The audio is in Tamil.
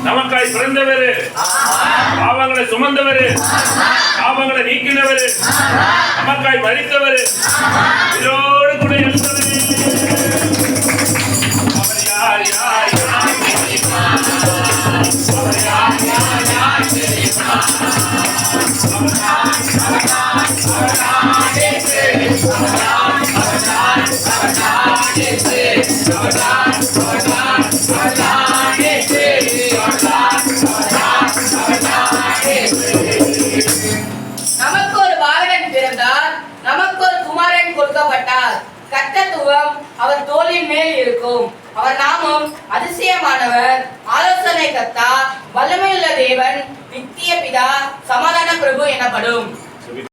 நமக்காய் பிறந்தவர், பாவங்களை சுமந்தவர், பாவங்களை நீக்கினவர், நமக்காய் மரித்தவர், இதோடு கூட எழுந்தவர். அவர் யார் யார் யார் தெரியுமா? அவர் யார் யார் யார் தெரியுமா? அவர் யார் அவர் யார் அவர் யார் இயேசு. அவர் யார் அவர் யார் அவர் யார் இயேசு. அவர் யார் அவர் யார் அவர் யார் இயேசு. அவர் யார் அவர் யார் அவர் யார் இயேசு. நமக்கு ஒரு பாலகன் பிறந்தார், நமக்கு ஒரு குமாரன் கொடுக்கப்பட்டார். கர்த்தத்துவம் அவர் தோளின் மேல் இருக்கும். அவர் நாமம் அதிசயமானவர், ஆலோசனை கர்த்தா, வல்லமையுள்ள தேவன், நித்திய பிதா, சமாதான பிரபு எனப்படும்.